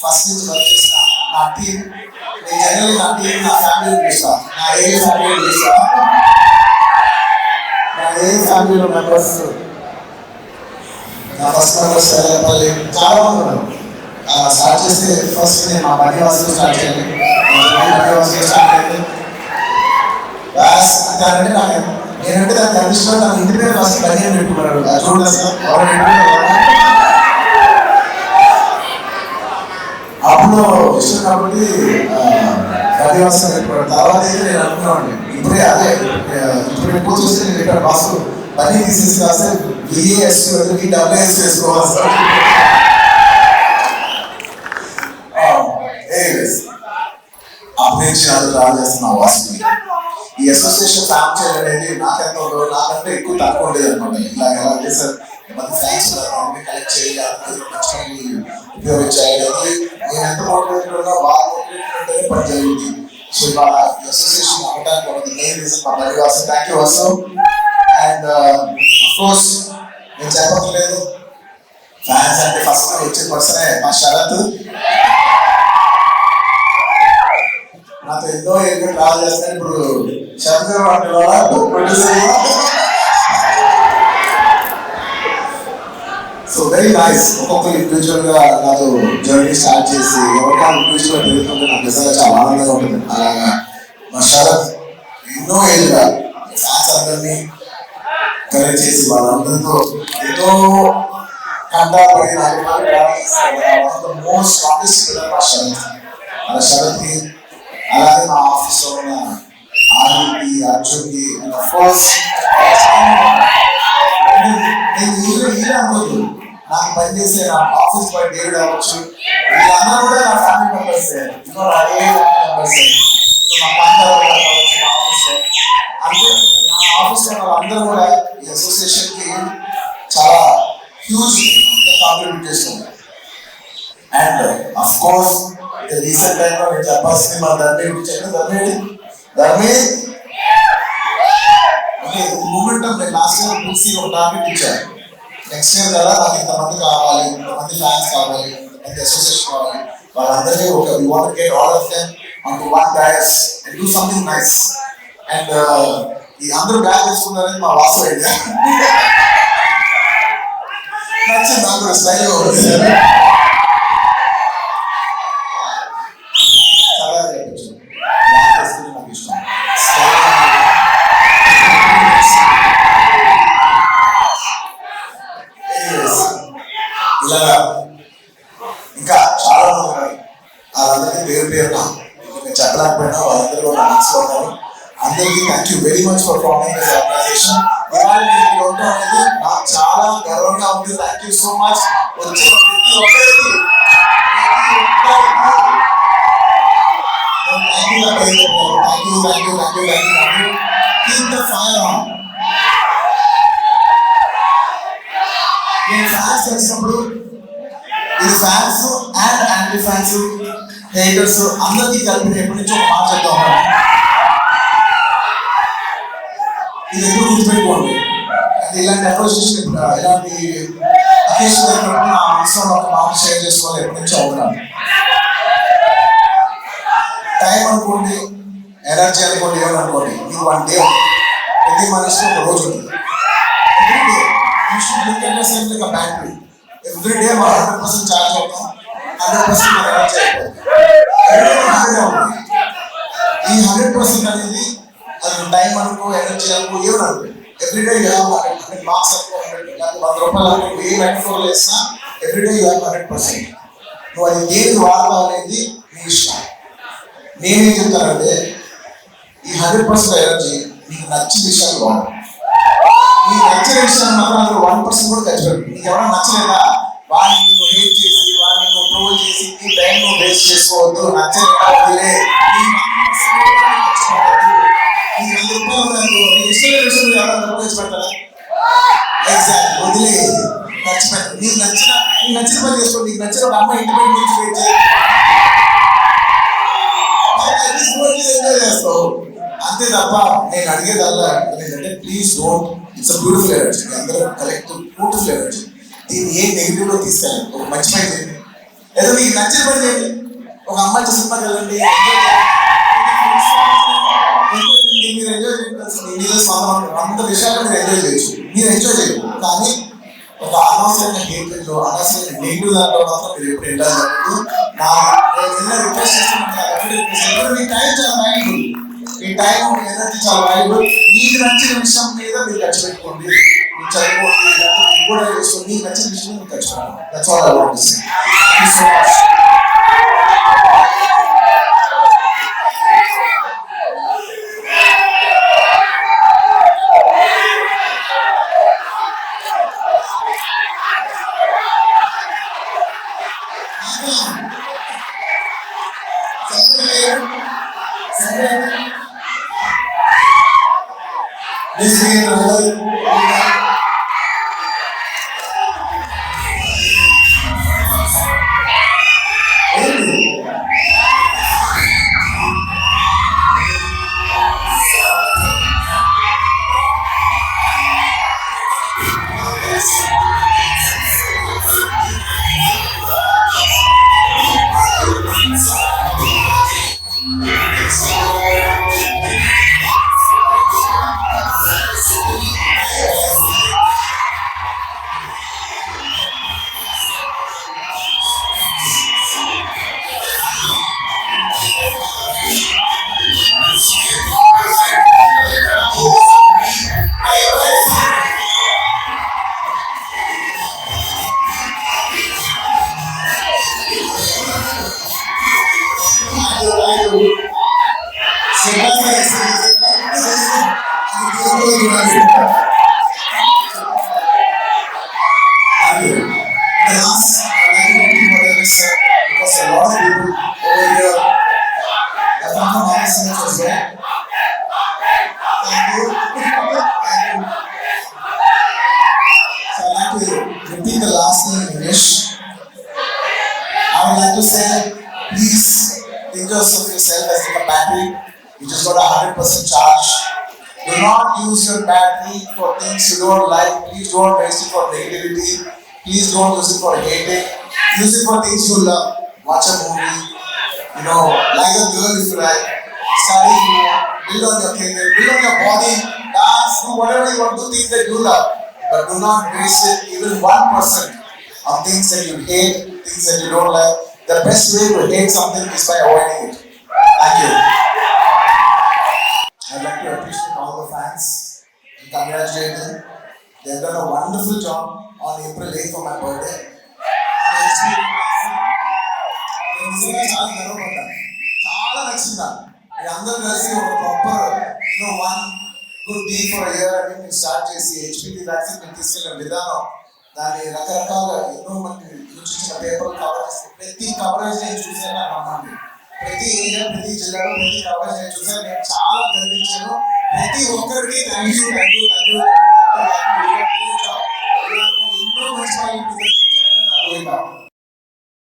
First నుంచి work చేసిన నా టీం, నేను జనరల్ నా టీం నా ఫ్యామిలీ పిలుస్తా, నా ఏ ఫ్యామిలీ పిలుస్తా, నా ఏ ఫ్యామిలీలో మెంబర్స్, నా ఫస్ట్ మెంబర్స్ చాలా మంది ఉన్నారు. స్టార్ట్ చేస్తే ఫస్ట్ నేను మా బన్నివాసుతో స్టార్ట్ చేయాలి. బన్నివాసుతో స్టార్ట్ అయింది అంటే నాకు నేనంటే దానికి అదృష్టం. నాకు ఇంటి పేరు ఫస్ట్ బన్నీ అని పెట్టుకున్నాడు. చూడలేదు సార్ అప్పుడు ఇష్టం కాబట్టి బన్నివాసం పెట్టుకున్నాడు. తర్వాత అయితే నేను అనుకున్నాను ఇప్పుడే అదే ఇప్పుడు ఎక్కువ చూస్తే నేను ఇక్కడ బాసు బన్నీ తీసేసి కాస్తే బిఏఎస్ డబ్ల్యూఎస్ వేసుకోవాలి సార్. అభినేషాలు రాజేస్తున్న వాసుని ఈ అసోసియేషన్ ఫ్యామ్ చేయడం అనేది నాకంటే ఎక్కువ తక్కువ ఉండేది అనమాట. ఇట్లా ఎలా చేశారు మంది ఫ్యాన్స్ కలెక్ట్ చేయాలి, ఉపయోగించాలి. నేను ఎంత మోటివేటెడ్ ఉన్నా బాగా మోటివేటెడ్ పని జరిగింది. సో ఇవాళ అసోసియేషన్ అవ్వడానికి ఒక మెయిన్ రీజన్ మా Bunny Vasu. Thank you Vasu. And of course నేను చెప్పట్లేదు, ఫ్యాన్స్ అంటే ఫస్ట్ వచ్చే పర్సనే మా శరత్. నాతో ఎన్నో ఎక్కువ ట్రావెల్ చేస్తాను. ఇప్పుడు Sarath producer. So very nice. ఒక్కొక్కరు ఇండివిజువల్ గా నాతో జర్నీ స్టార్ట్ చేసి ఎవరికైనా ఇండివిజువల్ పెరుగుతుంటే నాకు నిజంగా చాలా ఆనందంగా ఉంటుంది. అలాగా మా శరత్ ఎన్నో ఏళ్ళుగా ఫ్యాన్స్ అందరినీ కనెక్ట్ చేసి వాళ్ళందరితో ఎంతో కంటాపడి మోస్ట్ ఆర్టిస్ట్ మా శరత్. అలా శరత్కి అలాగే మా ఆఫీస్ లో ఉన్న ఆర్కి అర్జున్కి నేను అనుకోదు. నాకు పనిచేసే నా ఆఫీస్ బాయ్ డేవిడ్ అవ్వచ్చు, వీళ్ళందరూ కూడా నా ఫ్యామిలీ మెంబర్స్. ఇంకా అదే మెంబర్స్ మా ప్రాంతాలు కావచ్చు, మా ఆఫీస్ లో అంటే నా ఆఫీస్ లో వాళ్ళందరూ కూడా ఈ అసోసియేషన్ కి చాలా హ్యూజ్ కాంట్రిబ్యూట్ చేస్తున్నారు. అండ్ అఫ్ కోర్స్ రీసెంట్ టైంలో నేను చెప్పాల్సింది మా ధర్మే గురించి. ధర్మే మూమెంటం నేను లాస్ట్ ఇయర్ పూర్తి ఒక టార్గెట్ ఇచ్చాను. నెక్స్ట్ ఇయర్ కదా నాకు ఇంతమంది కావాలి, ఇంతమంది ఫ్యాన్స్ కావాలి, ఇంతమంది అసోసియేషన్ కావాలి, వాళ్ళందరినీ ఒక we want to get all of them onto one dais and do something nice. And ఈ అందరూ బ్యాగ్ వేసుకున్నారని మా వాసు ఐడియా నచ్చింది. నాకు స్టైల్ ఇలా ఇంకా చాలా మంది ఉన్నారు. వాళ్ళందరికీ పేరు పేరున నేను చెప్పలేకపోయినా వాళ్ళందరూ కూడా మనసులో ఉన్నారు. అందరికీ thank you very much for forming this organisation. ఇవాళ మీరు ఉండడం అనేది నాకు చాలా గర్వంగా ఉంది. Thank you so much. వచ్చిన ప్రతి ఒక్కరికి keep the fire on. నేను ఫ్యాన్స్ చేసినప్పుడు ఇది fans and anti fans haters అందరికీ కలిపి ఎప్పటి నుంచో ఒక మాట చెప్తాం. ఇది ఎప్పుడు గుర్తుపెట్టుకోండి. అంటే ఇలాంటి అసోసియేషన్ ఇలాంటి అకేషన్ జరిగినప్పుడు నా మనసులో ఒక మాట షేర్ చేసుకోవాలి. ఎప్పటి నుంచో అవుతున్నాను. టైం అనుకోండి, ఎనర్జీ అనుకోండి, ఏమనుకోండి, ఇది 1 డే. ప్రతి మనిషికి ఒక రోజు ఉంటుంది. Every day you should look at your self like a battery. Every day మనం 100% ఛార్జ్ అవుతాం, 100% మన ఎనర్జీ అయిపోతుంది. ఈ 100% అనేది అది టైం అనుకో, ఎనర్జీ అనుకో, ఏమని అనుకో, every day you have 100 marks అనుకో, 100 రూపాయలు అనుకో, ఏ మెటఫోర్ వేసినా ఎవ్రీ డే యూ హ్యావ్ 100%. నువ్వు అది దేనికి వాడతావు అనేది నీ ఇష్టం. నేనేం చెప్తానంటే ఈ 100% ఎనర్జీ నీకు నచ్చిన విషయాలు వాడు. నీకు నచ్చిన విషయాలు మాత్రం 1% కూడా ఖర్చు పెట్టు. నీకు ఎవరైనా నచ్చలేదా వాడిని నువ్వు హేట్ చేసి, వాడిని నువ్వు ట్రోల్ చేసి నీ టైం నువ్వు వేస్ట్ చేసుకోవద్దు. నచ్చలేదా వదిలే. నీకు 100 రూపాయలు ఉన్నాయో నీకు ఇష్టమైన విషయం ఎవరైనా ఖర్చు పెడతారా? ఎగ్జాక్ట్ వదిలే, ఖర్చు పెట్టు. నీకు నచ్చిన పని చేసుకో. నీకు నచ్చిన ఒక అమ్మాయి ఇంటి పని గురించి వెయిట్ చేయి, ఎంజాయ్ చేస్తావు అంతే తప్ప. నేను అడిగేదల్లా ఏంటంటే please don't, it's beautiful energy. అందరూ కలెక్టివ్ బ్యూటిఫుల్ ఎనర్జీ. దీన్ని ఏ నెగిటివ్ లో తీసుకెళ్ళండి. ఒక మంచి పని చేయండి. ఏదో మీకు నచ్చిన పని చేయండి. ఒక అమ్మాయితో సినిమాకి వెళ్ళండి, మీరు ఎంజాయ్ చేయాల్సింది మీరు అంత విషయాలు మీరు ఎంజాయ్ చేయొచ్చు, మీరు ఎంజాయ్ చేయరు. కానీ ఒక అనవసరమైన హేట్రెడ్ లో అనవసరమైన నెగిటివ్ దాంట్లో మాత్రం మీరు ఎప్పుడు ఎంజాయ్ చేయలేదు. నేను రిక్వెస్ట్ చేస్తున్నాను, మీ టైం చాలా వాల్యుబుల్, మీ టైం ఎనర్జీ చాలా వాల్యుబుల్. మీకు నచ్చిన విషయం మీద మీరు ఖర్చు పెట్టుకోండి, మీరు చదువుకోండి, కూడా చేసుకోండి, మీకు నచ్చిన విషయం మీరు ఖర్చు పెట్టండి. That's all I want to say. Thank you so much. Repeat the last name in English. I would like to say, please think of yourself as like a battery. You just got a 100% charge. Do not use your battery for things you don't like. Please don't waste it for negativity. Please don't use it for hating. Use it for things you love. Watch a movie. You know, like a girl if you like. Study, build on your career, build on your body, dance, do whatever you want to do, things that you love. But do not waste it even 1% on things that you hate, things that you don't like. The best way to hate something is by avoiding it. Thank you. I'd like to appreciate all the fans and congratulate them. They've done a wonderful job on April 8th for my birthday. చాలా నచ్చిందా మీ అందరూ కలిసి ఒక proper one good deal for year అని మీరు start చేసి HPV vaccine మీరు తీసుకెళ్ళిన విధానం, దాన్ని రకరకాల ఎన్నో మంది చిన్న పేపర్లు కవర్ చేసి ప్రతి కవరేజ్ నేను చూసాను. నాకు నమ్మండి, ప్రతి ఏరియా ప్రతి జిల్లాలో ప్రతి కవరేజ్ నేను చూసాను. నేను చాలా గర్వించాను. ప్రతి ఒక్కరికి థ్యాంక్ యూ.